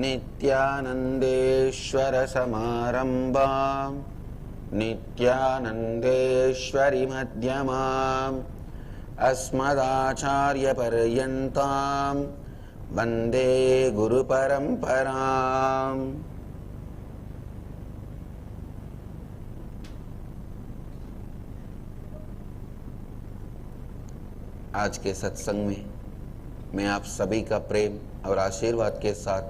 नित्यानन्देश्वर समारम्भां नित्यानन्देश्वरि मध्यमाम् अस्मदाचार्यपर्यन्तां वन्दे गुरुपरम्पराम्। आज के सत्संग में मैं आप सभी का प्रेम और आशीर्वाद के साथ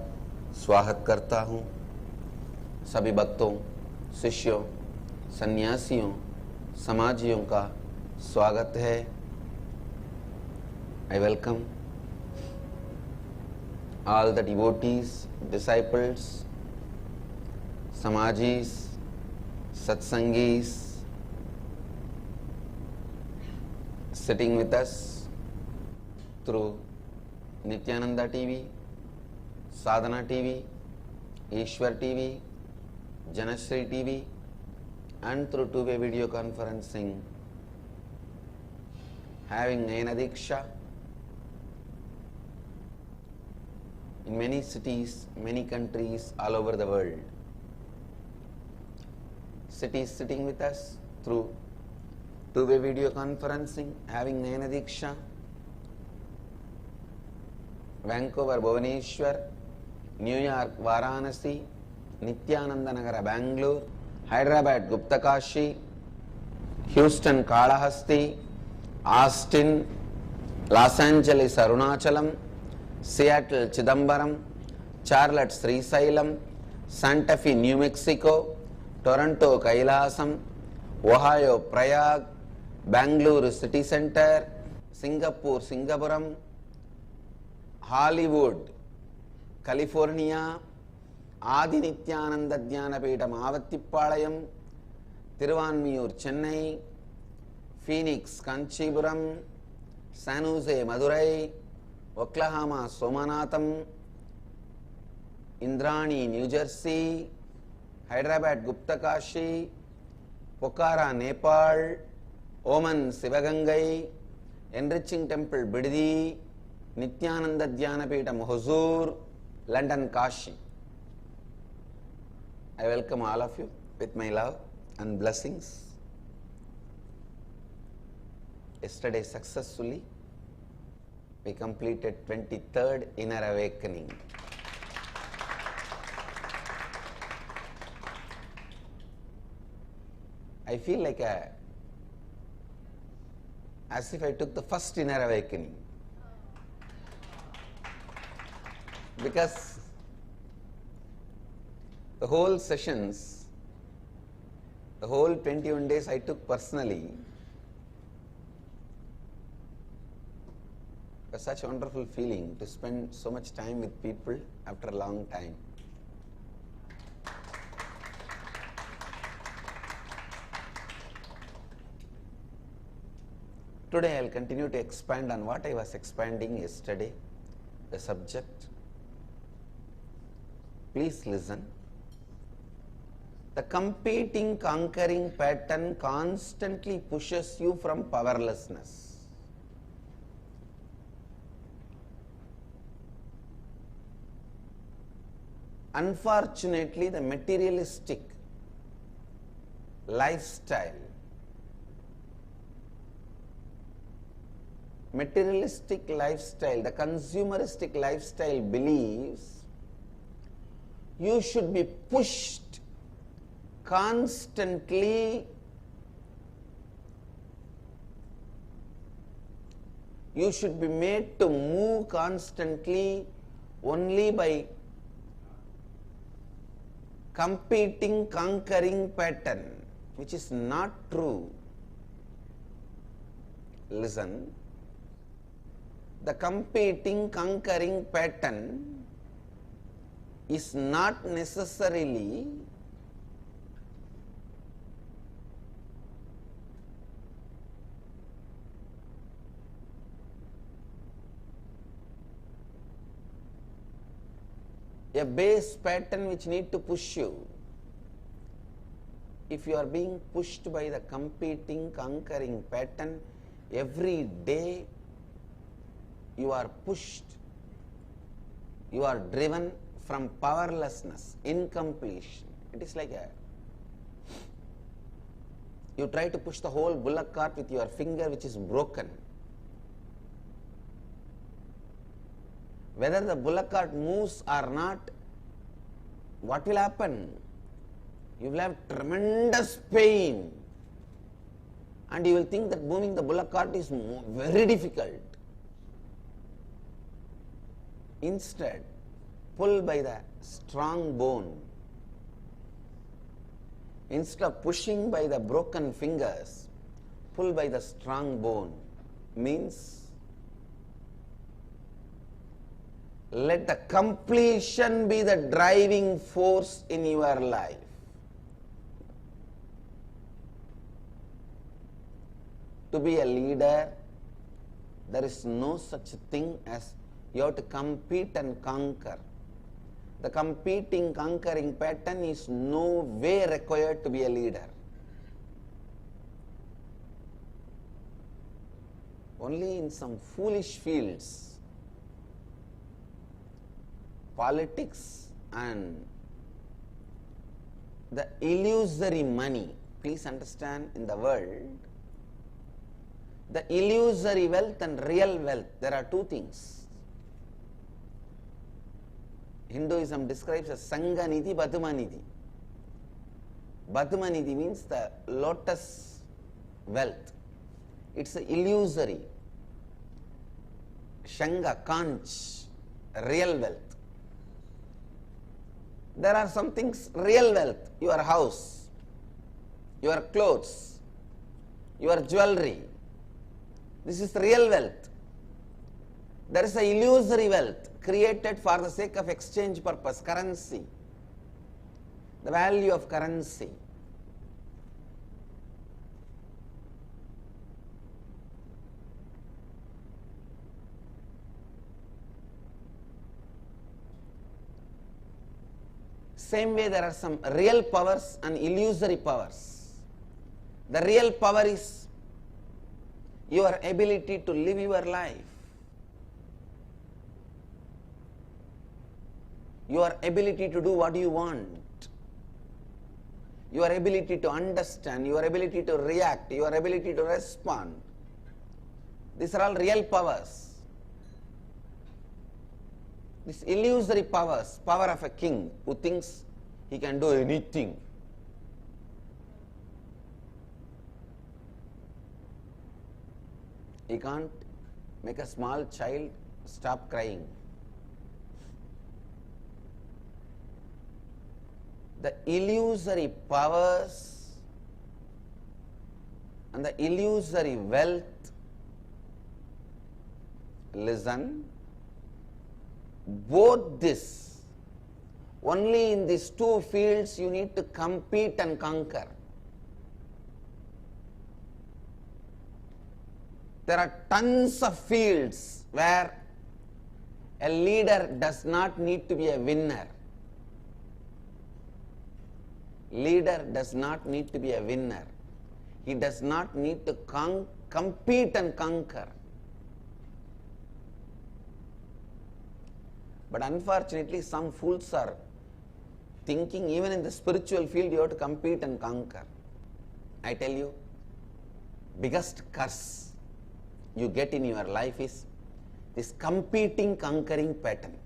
स्वागत करता हूँ। सभी भक्तों, शिष्यों, सन्यासियों, समाजियों का स्वागत है। I welcome all the devotees, disciples, samajis, satsangis sitting with us through Nityananda TV, Sadhana TV, Ishwar TV, Janashri TV and through two-way video conferencing, having Nayana Diksha in many cities, many countries all over the world. Cities sitting with us through two-way video conferencing, having Nayana Diksha, Vancouver, Bhubaneswar, New York, Varanasi, Nityananda Nagara, Bangalore, Hyderabad, Guptakashi, Houston, Kalahasti, Austin, Los Angeles, Arunachalam, Seattle, Chidambaram, Charlotte, Srisailam, Santa Fe, New Mexico, Toronto, Kailasam, Ohio, Prayag, Bangalore City Center, Singapore, Singapuram, Hollywood, California, Adi Nityananda Dhyanapetham Avattipalayam, Thiruvanmiyur, Chennai, Phoenix, Kanchipuram, San Jose, Madurai, Oklahoma, Somanatham, Indrani, New Jersey, Hyderabad, Guptakashi, Pokhara, Nepal, Oman, Sivagangai, Enriching Temple, Biddi, Nityananda Dhyanapetham, Huzur, London, Kashi. I welcome all of you with my love and blessings. Yesterday successfully we completed 23rd Inner Awakening. I feel like as if I took the first Inner Awakening, because the whole sessions, the whole 21 days I took personally. It was such a wonderful feeling to spend so much time with people after a long time. Today I will continue to expand on what I was expanding yesterday, the subject. Please listen. The competing, conquering pattern constantly pushes you from powerlessness. Unfortunately, the materialistic lifestyle, the consumeristic lifestyle believes you should be pushed constantly, you should be made to move constantly only by competing, conquering pattern, which is not true. Listen, the competing, conquering pattern is not necessarily a base pattern which need to push you. If you are being pushed by the competing, conquering pattern, every day you are pushed, you are driven from powerlessness, incompletion. It is like you try to push the whole bullock cart with your finger which is broken. Whether the bullock cart moves or not, what will happen? You will have tremendous pain and you will think that moving the bullock cart is very difficult. Instead, pull by the strong bone. Instead of pushing by the broken fingers, pull by the strong bone. Means, let the completion be the driving force in your life. To be a leader, there is no such thing as you have to compete and conquer. The competing, conquering pattern is no way required to be a leader. Only in some foolish fields, politics and the illusory money. Please understand, in the world, the illusory wealth and real wealth, there are two things. Hinduism describes as Sangha Nidhi, Badma Nidhi. Badma Nidhi means the lotus wealth. It's illusory. Shanga, Kanch, real wealth. There are some things real wealth. Your house, your clothes, your jewelry. This is real wealth. There is a illusory wealth created for the sake of exchange purpose, currency, the value of currency. Same way, there are some real powers and illusory powers. The real power is your ability to live your life. Your ability to do what you want, your ability to understand, your ability to react, your ability to respond. These are all real powers. These illusory powers, power of a king who thinks he can do anything. He can't make a small child stop crying. The illusory powers and the illusory wealth, listen, both this, only in these two fields you need to compete and conquer. There are tons of fields where a leader does not need to be a winner. Leader does not need to be a winner. He does not need to compete and conquer. But unfortunately, some fools are thinking even in the spiritual field you have to compete and conquer. I tell you, biggest curse you get in your life is this competing, conquering pattern.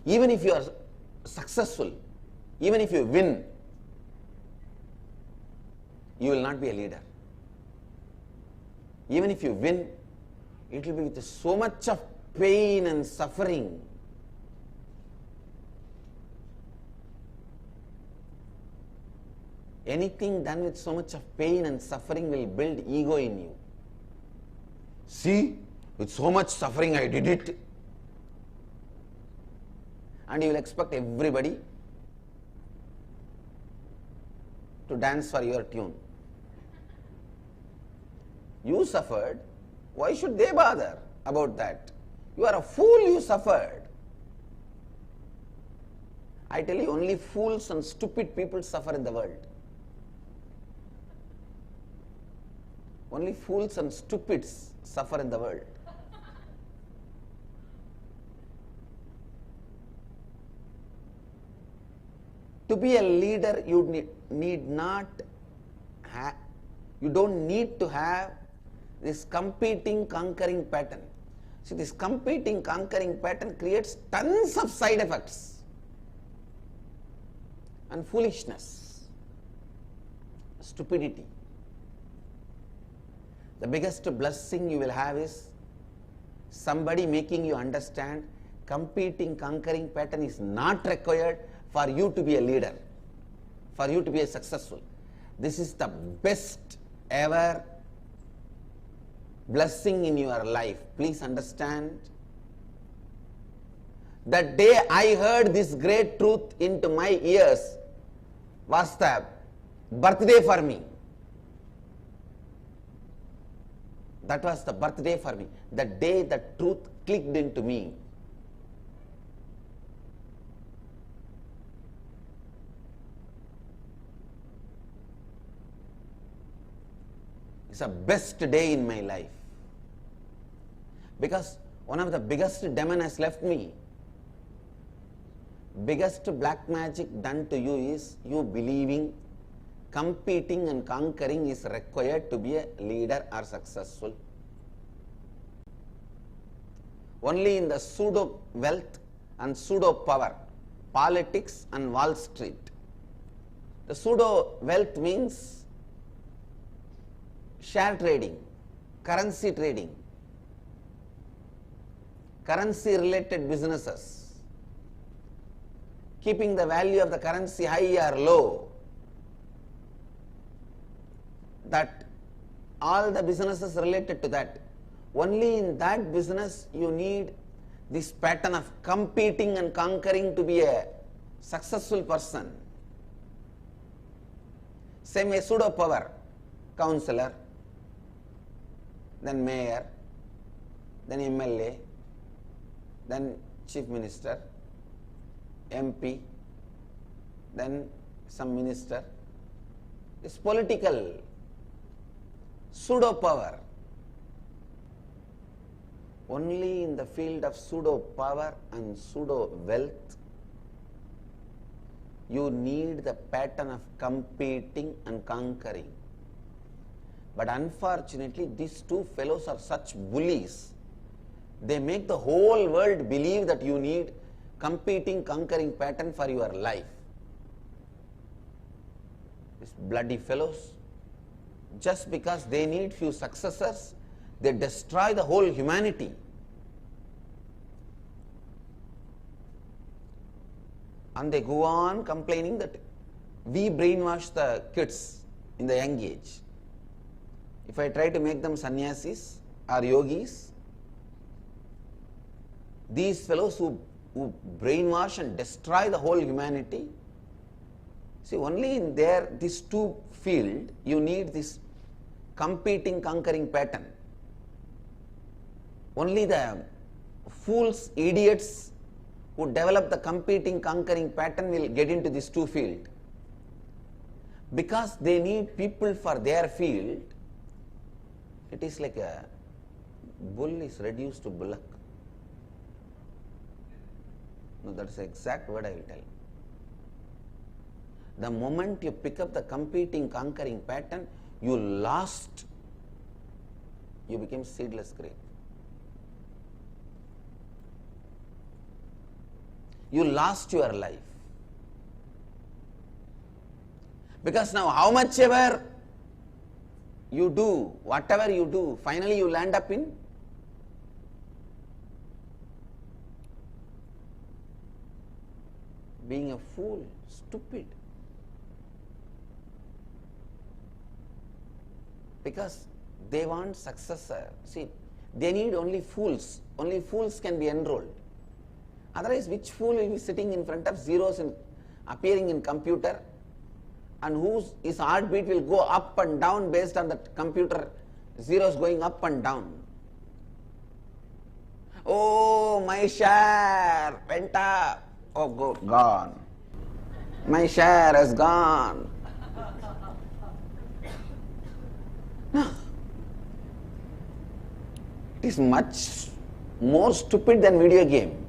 Even if you are successful, even if you win, you will not be a leader. Even if you win, it will be with so much of pain and suffering. Anything done with so much of pain and suffering will build ego in you. See, with so much suffering I did it. And you will expect everybody to dance for your tune. You suffered, why should they bother about that? You are a fool, you suffered. I tell you, only fools and stupid people suffer in the world. Only fools and stupids suffer in the world. to be a leader, you don't need to have this competing, conquering pattern. See, this competing, conquering pattern creates tons of side effects and foolishness, stupidity. The biggest blessing you will have is somebody making you understand competing, conquering pattern is not required for you to be a leader, for you to be a successful. This is the best ever blessing in your life. Please understand. The day I heard this great truth into my ears was the birthday for me. That was the birthday for me. The day the truth clicked into me. It's the best day in my life. Because one of the biggest demon has left me. Biggest black magic done to you is you believing competing and conquering is required to be a leader or successful. Only in the pseudo wealth and pseudo power, politics and Wall Street. The pseudo wealth means share trading, currency trading, currency related businesses, keeping the value of the currency high or low. That all the businesses related to that. Only in that business you need this pattern of competing and conquering to be a successful person. Same way pseudo power, councillor, then mayor, then MLA, then chief minister, MP, then some minister. It's political pseudo power. Only in the field of pseudo power and pseudo wealth you need the pattern of competing and conquering. But unfortunately, these two fellows are such bullies. They make the whole world believe that you need competing, conquering pattern for your life. These bloody fellows, just because they need few successors, they destroy the whole humanity. And they go on complaining that we brainwash the kids in the young age. If I try to make them sannyasis or yogis, these fellows who brainwash and destroy the whole humanity, see, only in this two field you need this competing, conquering pattern. Only the fools, idiots who develop the competing, conquering pattern will get into this two field. Because they need people for their field, it is like a bull is reduced to bullock. No, that's the exact word I will tell. The moment you pick up the competing, conquering pattern, you lost, you became seedless grape. You lost your life. Because now how much ever you do, whatever you do, finally you land up in being a fool, stupid. Because they want successor. See, they need only fools. Only fools can be enrolled. Otherwise, which fool will be sitting in front of zeros and appearing in computer, and his heartbeat will go up and down based on that computer, zeros going up and down. Oh, my share went up. Oh, gone. My share has gone. No. It is much more stupid than video game.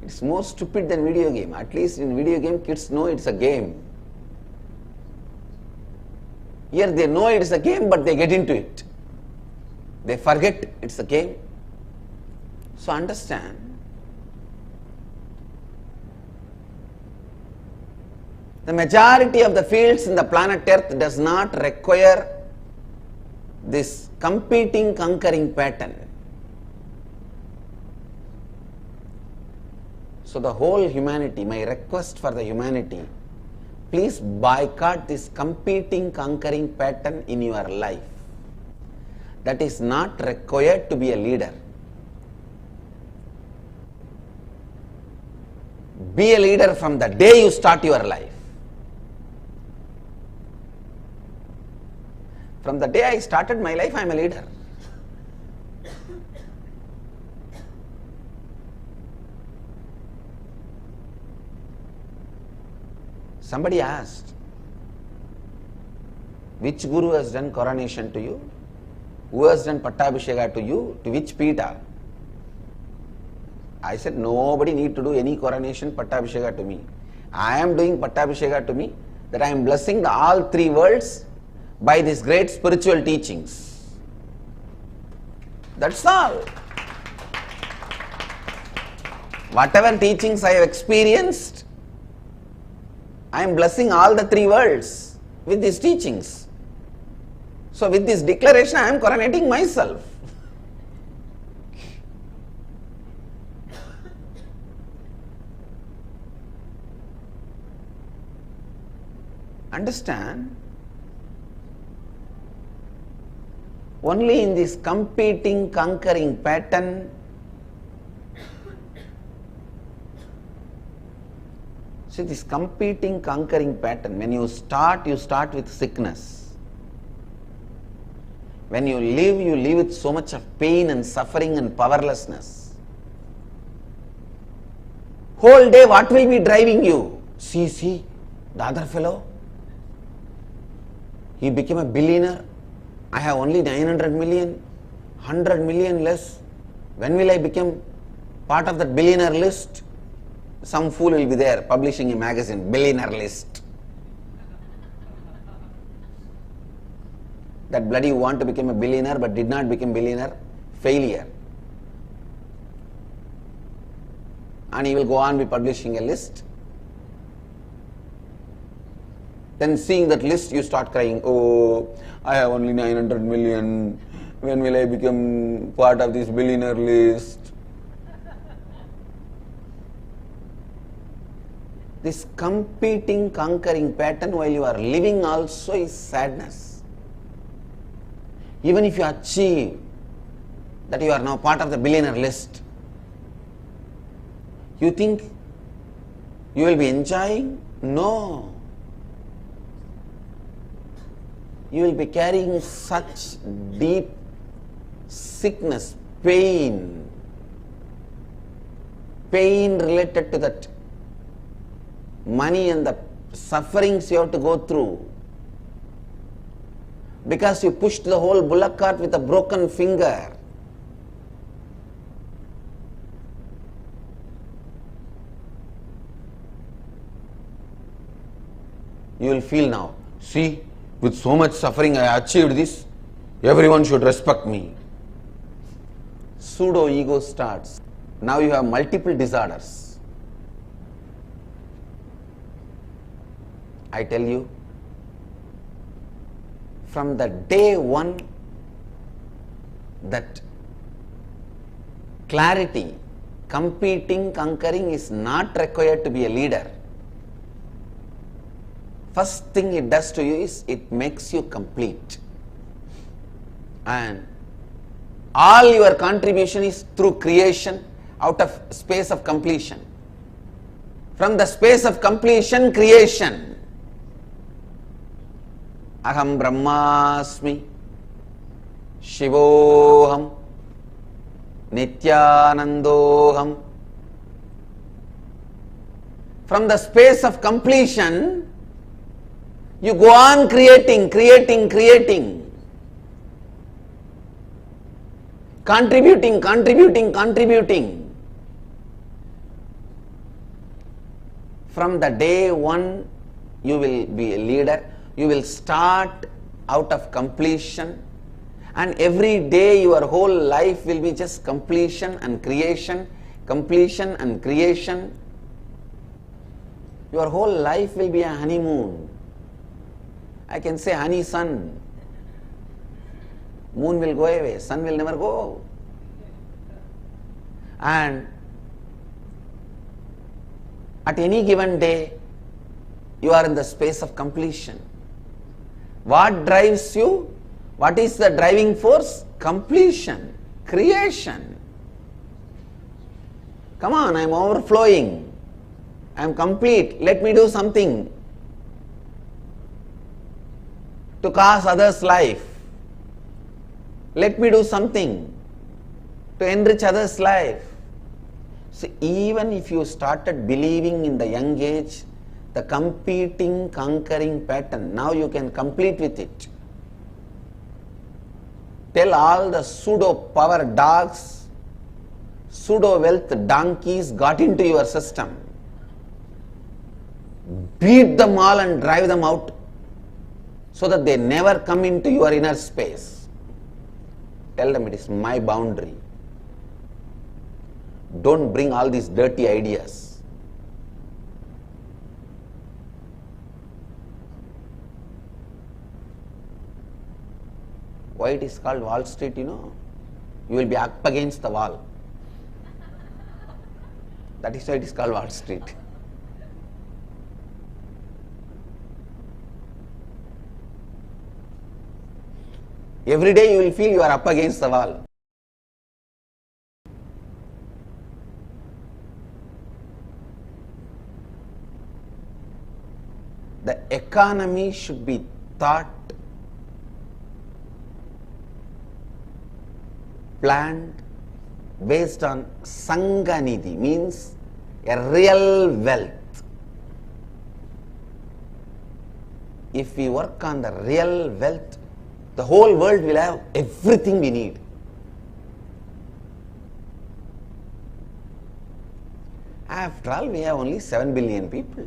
It's more stupid than video game. At least in video game, kids know it's a game. Here they know it's a game, but they get into it. They forget it's a game. So understand, the majority of the fields in the planet Earth does not require this competing, conquering pattern. So the whole humanity, my request for the humanity, please boycott this competing, conquering pattern in your life. That is not required to be a leader. Be a leader from the day you start your life. From the day I started my life, I am a leader. Somebody asked, which guru has done coronation to you? Who has done pattabhisheka to you? To which Pita? I said, nobody need to do any coronation, pattabhisheka to me. I am doing pattabhisheka to me, that I am blessing all three worlds by these great spiritual teachings. That's all. Whatever teachings I have experienced, I am blessing all the three worlds with these teachings. So with this declaration, I am coronating myself. Understand? Only in this competing, conquering pattern, see this competing, conquering pattern, when you start with sickness. When you live with so much of pain and suffering and powerlessness. Whole day what will be driving you? See, the other fellow, he became a billionaire. I have only 900 million, 100 million less. When will I become part of that billionaire list? Some fool will be there publishing a magazine, billionaire list. That bloody want to become a billionaire but did not become billionaire, failure. And he will go on be publishing a list. Then seeing that list, you start crying, oh, I have only 900 million. When will I become part of this billionaire list? This competing, conquering pattern while you are living also is sadness. Even if you achieve that you are now part of the billionaire list, you think you will be enjoying? No. You will be carrying such deep sickness, pain related to that money and the sufferings you have to go through. Because you pushed the whole bullock cart with a broken finger. You will feel now, see, with so much suffering I achieved this, everyone should respect me. Pseudo ego starts. Now you have multiple disorders. I tell you, from the day one, that clarity, competing, conquering is not required to be a leader. First thing it does to you is it makes you complete. And all your contribution is through creation out of space of completion. From the space of completion, creation. Aham Brahmasmi, Shivoham, Nityanandoham. From the space of completion, you go on creating. Contributing. From the day one, you will be a leader. You will start out of completion. And every day your whole life will be just completion and creation, completion and creation. Your whole life will be a honeymoon. I can say honey sun. Moon will go away, sun will never go. And at any given day, you are in the space of completion. What drives you? What is the driving force? Completion, creation. Come on, I am overflowing. I am complete. Let me do something to cause others' life. Let me do something to enrich others' life. See, even if you started believing in the young age, the competing, conquering pattern, now you can complete with it. Tell all the pseudo power dogs, pseudo wealth donkeys got into your system. Beat them all and drive them out so that they never come into your inner space. Tell them it is my boundary. Don't bring all these dirty ideas. Why it is called Wall Street, you know? You will be up against the wall. That is why it is called Wall Street. Every day you will feel you are up against the wall. The economy should be thought, planned based on Sanganidhi, means a real wealth. If we work on the real wealth, the whole world will have everything we need. After all, we have only 7 billion people.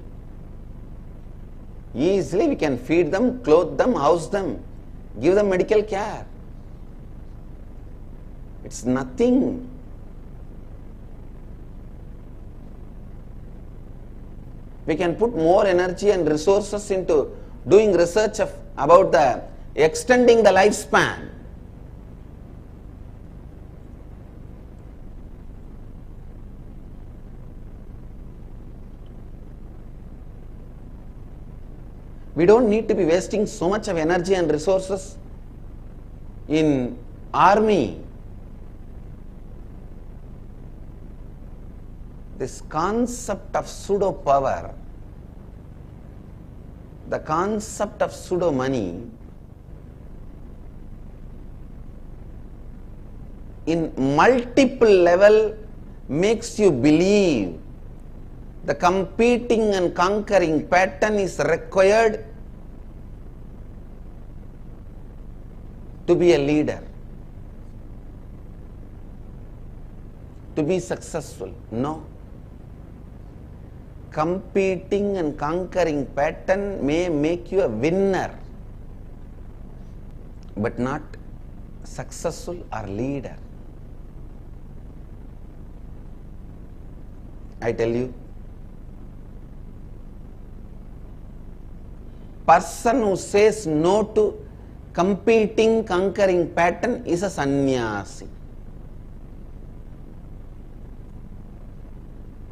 Easily we can feed them, clothe them, house them, give them medical care. It's nothing. We can put more energy and resources into doing research about the extending the lifespan. We don't need to be wasting so much of energy and resources in army. This concept of pseudo power, the concept of pseudo money, in multiple level makes you believe the competing and conquering pattern is required to be a leader, to be successful. No. Competing and conquering pattern may make you a winner, but not successful or leader. I tell you, person who says no to competing, conquering pattern is a sannyasi.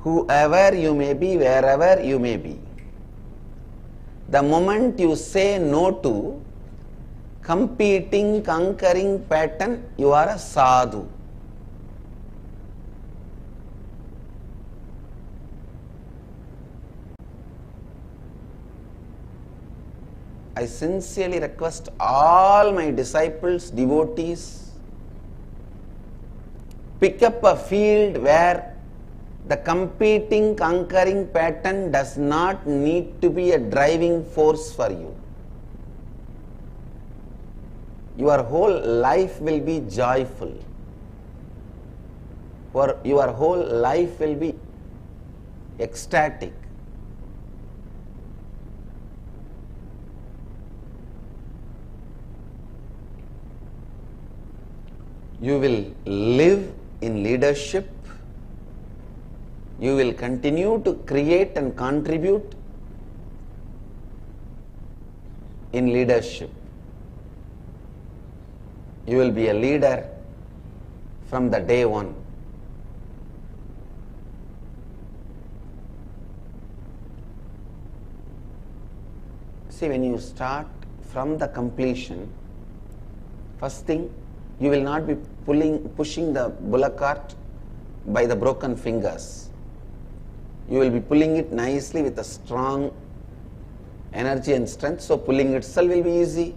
Whoever you may be, wherever you may be, the moment you say no to competing, conquering pattern, you are a sadhu. I sincerely request all my disciples, devotees, pick up a field where the competing, conquering pattern does not need to be a driving force for you. Your whole life will be joyful. Your whole life will be ecstatic. You will live in leadership. You will continue to create and contribute in leadership. You will be a leader from the day one. See, when you start from the completion, first thing, you will not be pushing the bullock cart by the broken fingers. You will be pulling it nicely with a strong energy and strength, so pulling itself will be easy.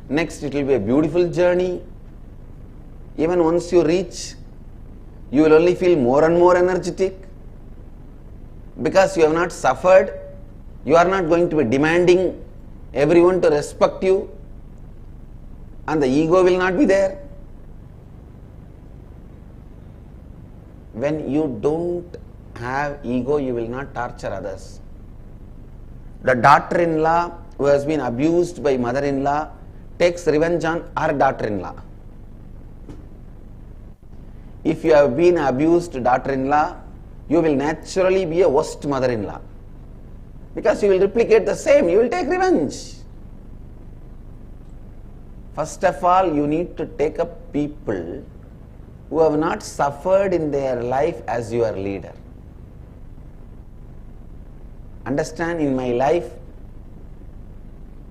Next, it will be a beautiful journey. Even once you reach, you will only feel more and more energetic because you have not suffered. You are not going to be demanding everyone to respect you, and the ego will not be there. When you don't have ego, you will not torture others. The daughter-in-law who has been abused by mother-in-law takes revenge on her daughter-in-law. If you have been abused daughter-in-law, you will naturally be a worst mother-in-law. Because you will replicate the same, you will take revenge. First of all, you need to take up people who have not suffered in their life as your leader. Understand, in my life,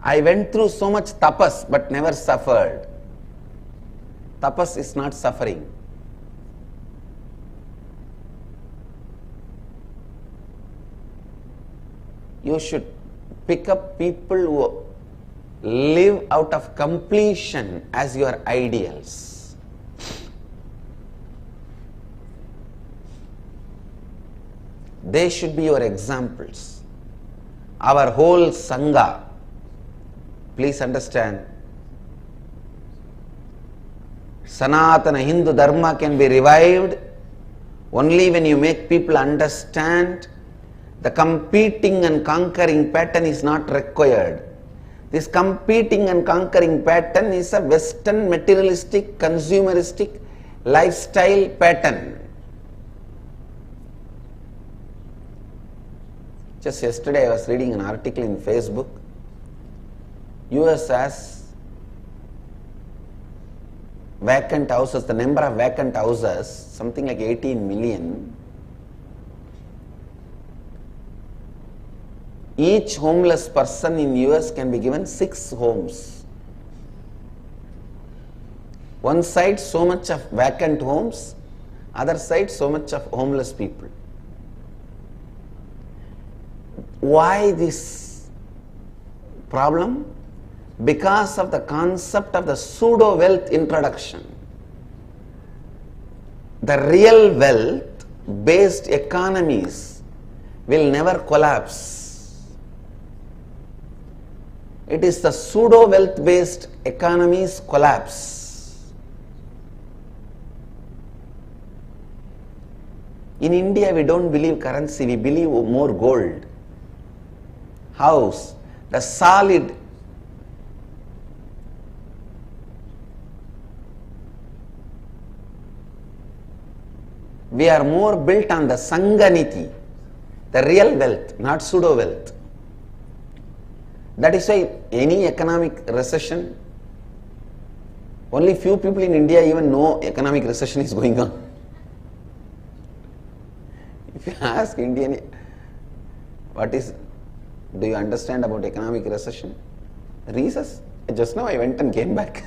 I went through so much tapas but never suffered. Tapas is not suffering. You should pick up people who live out of completion as your ideals. They should be your examples. Our whole Sangha, please understand, Sanatana Hindu Dharma can be revived only when you make people understand the competing and conquering pattern is not required. This competing and conquering pattern is a Western materialistic, consumeristic lifestyle pattern. Just yesterday I was reading an article in Facebook. US has vacant houses, the number of vacant houses, something like 18 million. Each homeless person in US can be given 6 homes. One side so much of vacant homes, other side so much of homeless people. Why this problem? Because of the concept of the pseudo wealth introduction. The real wealth based economies will never collapse. It is the pseudo wealth based economies collapse. In India we don't believe currency, we believe more gold. House, the solid we are more built on the Sanganiti, the real wealth, not pseudo wealth. That is why any economic recession, only few people in India even know economic recession is going on. If you ask Indian, do you understand about economic recession? Recess? Just now I went and came back.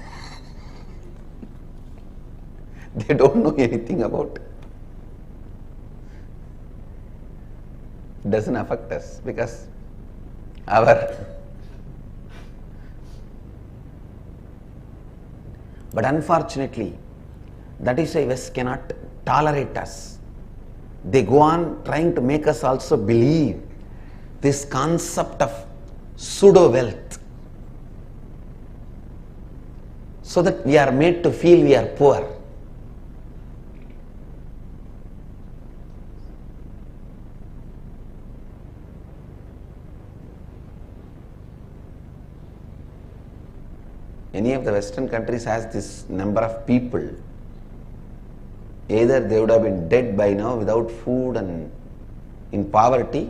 They don't know anything about it. It doesn't affect us because but unfortunately, that is why West cannot tolerate us. They go on trying to make us also believe this concept of pseudo wealth, so that we are made to feel we are poor. any of the Western countries has this number of people, either they would have been dead by now without food and in poverty,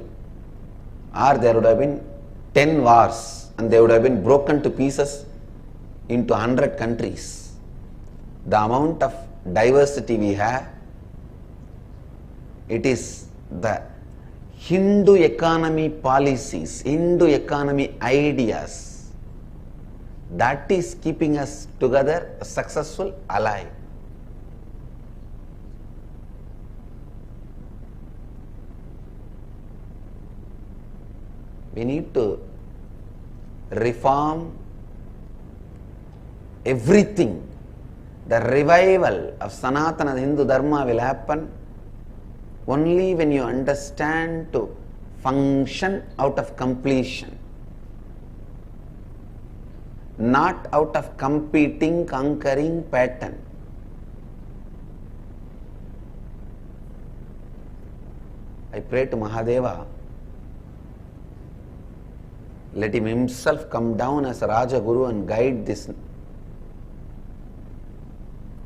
or there would have been 10 wars and they would have been broken to pieces into 100 countries. The amount of diversity we have, it is the Hindu economy policies, Hindu economy ideas that is keeping us together, successful, alive. We need to reform everything. The revival of Sanatana Hindu Dharma will happen only when you understand to function out of completion, not out of competing, conquering pattern. I pray to Mahadeva, let him himself come down as a Raja Guru and guide this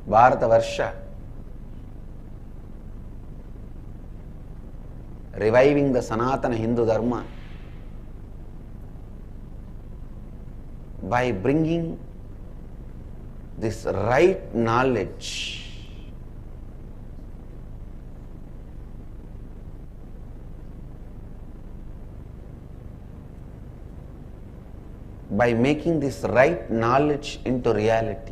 Bharata Varsha, reviving the Sanatana Hindu Dharma by bringing this right knowledge. By making this right knowledge into reality.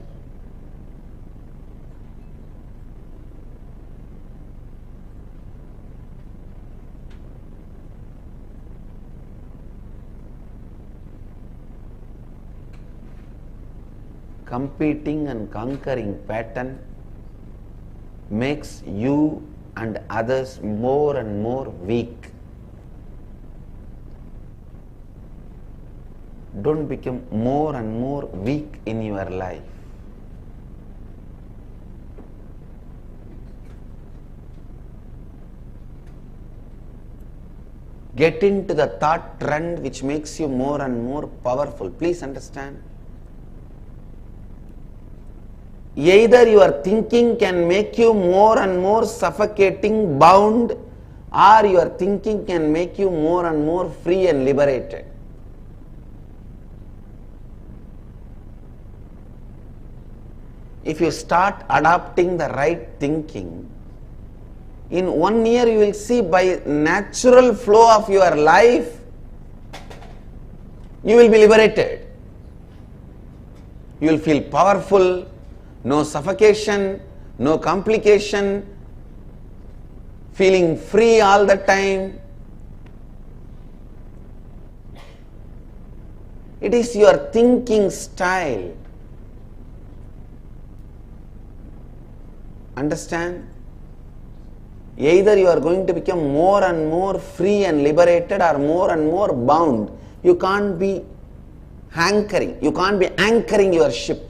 Competing and conquering pattern makes you and others more and more weak. Don't become more and more weak in your life. Get into the thought trend which makes you more and more powerful. Please understand. Either your thinking can make you more and more suffocating, bound, or your thinking can make you more and more free and liberated. If you start adopting the right thinking, in 1 year you will see by natural flow of your life, you will be liberated. You will feel powerful, no suffocation, no complication, feeling free all the time. It is your thinking style. Understand? Either you are going to become more and more free and liberated or more and more bound. You can't be hankering. You can't be anchoring your ship.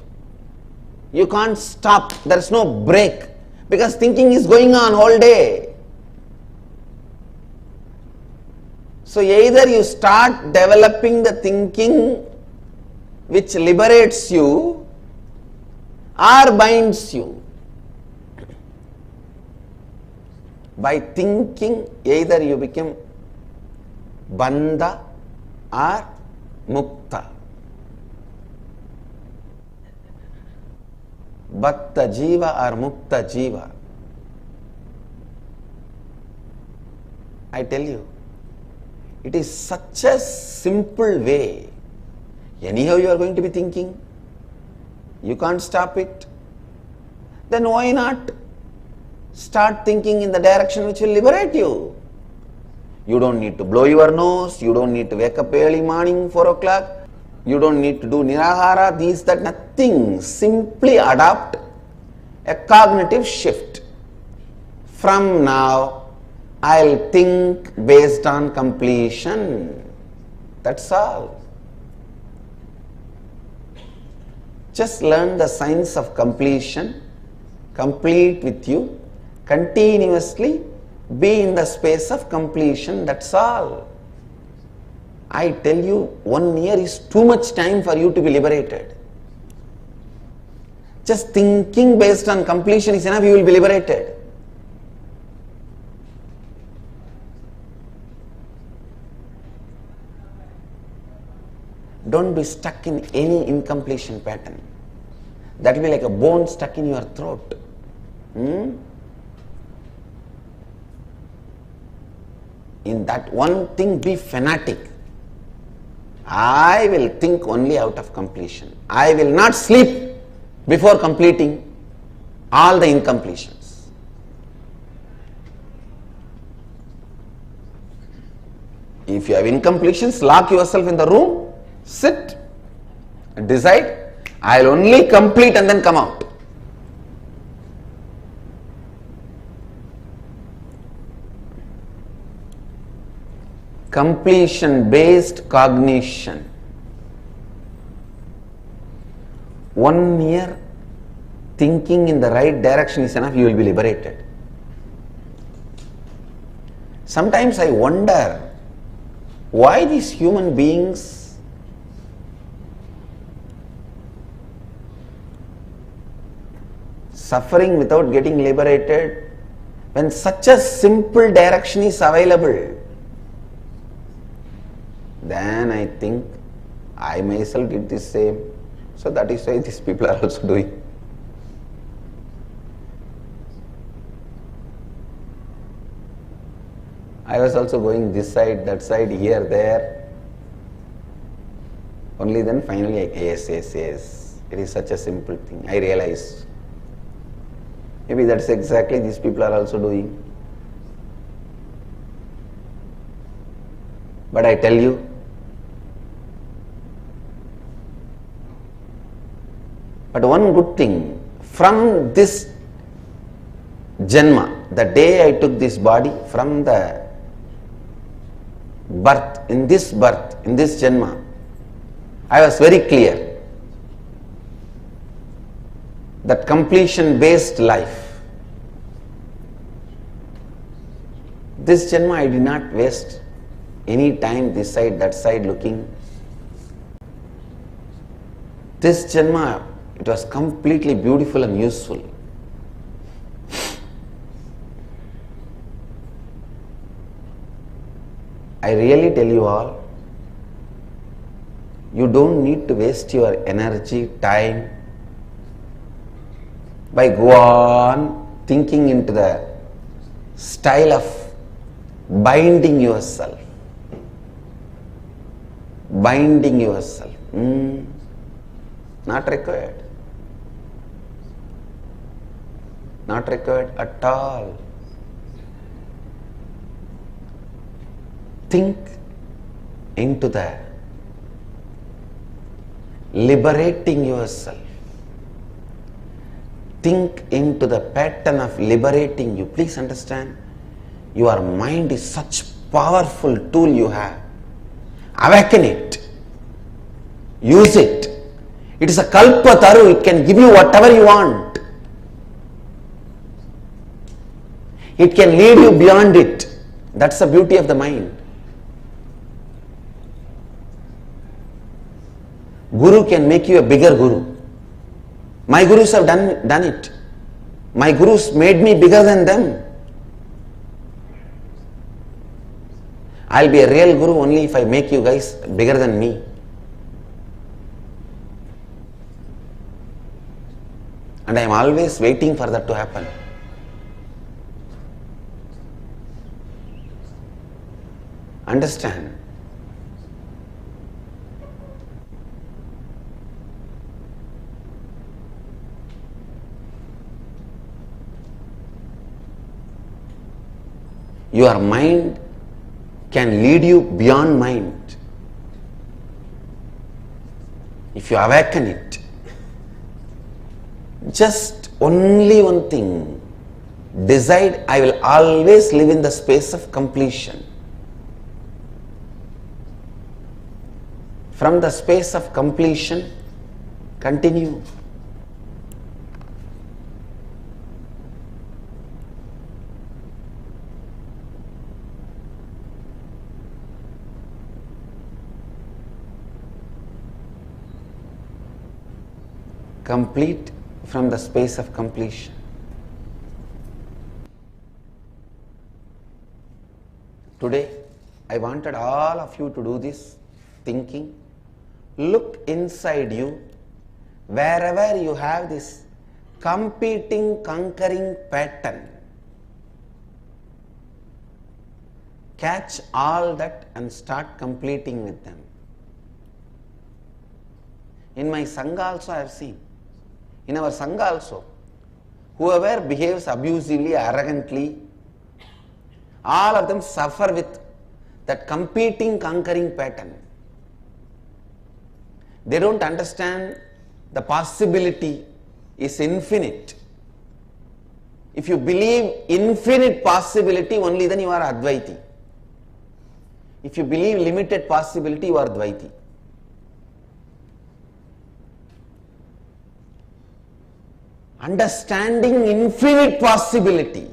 You can't stop. There is no break because thinking is going on all day. So either you start developing the thinking which liberates you or binds you. By thinking, either you become bandha or mukta. Bhatta jiva or mukta jiva. I tell you, it is such a simple way. Anyhow you are going to be thinking. You can't stop it. Then why not start thinking in the direction which will liberate you? You don't need to blow your nose. You don't need to wake up early morning, 4 o'clock. You don't need to do nirahara, these, that, nothing. Simply adopt a cognitive shift. From now, I'll think based on completion. That's all. Just learn the science of completion. Complete with you. Continuously be in the space of completion. That's all. I tell you, 1 year is too much time for you to be liberated. Just thinking based on completion is enough, you will be liberated. Don't be stuck in any incompletion pattern. That will be like a bone stuck in your throat. In that one thing, be fanatic. I will think only out of completion. I will not sleep before completing all the incompletions. If you have incompletions, lock yourself in the room, sit, and decide, I will only complete and then come out. Completion based cognition. 1 year thinking in the right direction is enough, you will be liberated. Sometimes I wonder why these human beings suffering without getting liberated when such a simple direction is available. Then I think I myself did the same. So that is why these people are also doing. I was also going this side, that side, here, there. Only then finally, yes. It is such a simple thing. I realized. Maybe that's exactly these people are also doing. But I tell you, but one good thing, from this Janma, the day I took this body, from the birth, in this Janma, I was very clear that completion based life, this Janma I did not waste any time this side, that side looking. This Janma, it was completely beautiful and useful. I really tell you all, you don't need to waste your energy, time by go on thinking into the style of binding yourself. Binding yourself. Not required. Not required at all. Think into the liberating yourself. Think into the pattern of liberating you. Please understand, your mind is such powerful tool you have. Awaken it. Use it. It is a kalpataru. It can give you whatever you want. It can lead you beyond it. That's the beauty of the mind. Guru can make you a bigger guru. My gurus have done it. My gurus made me bigger than them. I'll be a real guru only if I make you guys bigger than me. And I am always waiting for that to happen. Understand? Your mind can lead you beyond mind. If you awaken it, just only one thing, decide, I will always live in the space of completion. From the space of completion, continue. Complete from the space of completion. Today, I wanted all of you to do this thinking. Look inside you, wherever you have this competing, conquering pattern. Catch all that and start completing with them. In my Sangha also I have seen. In our Sangha also, whoever behaves abusively, arrogantly, all of them suffer with that competing, conquering pattern. They don't understand the possibility is infinite. If you believe infinite possibility, only then you are Advaiti. If you believe limited possibility, you are Dvaiti. Understanding infinite possibility,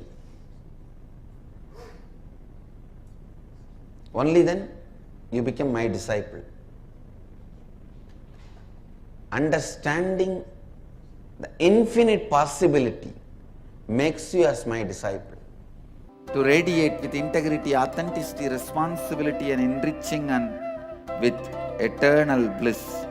only then you become my disciple. Understanding the infinite possibility makes you as my disciple. To radiate with integrity, authenticity, responsibility and enriching and with eternal bliss.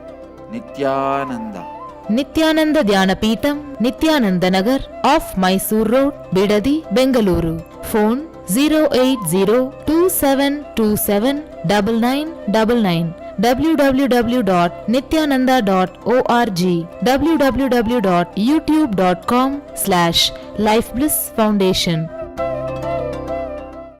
Nityananda. Nityananda Dhyanapitham, Nityananda Nagar, off Mysore Road, Bidadi, Bengaluru. Phone 08027279999. www.nityananda.org. www.youtube.com/Life Bliss Foundation.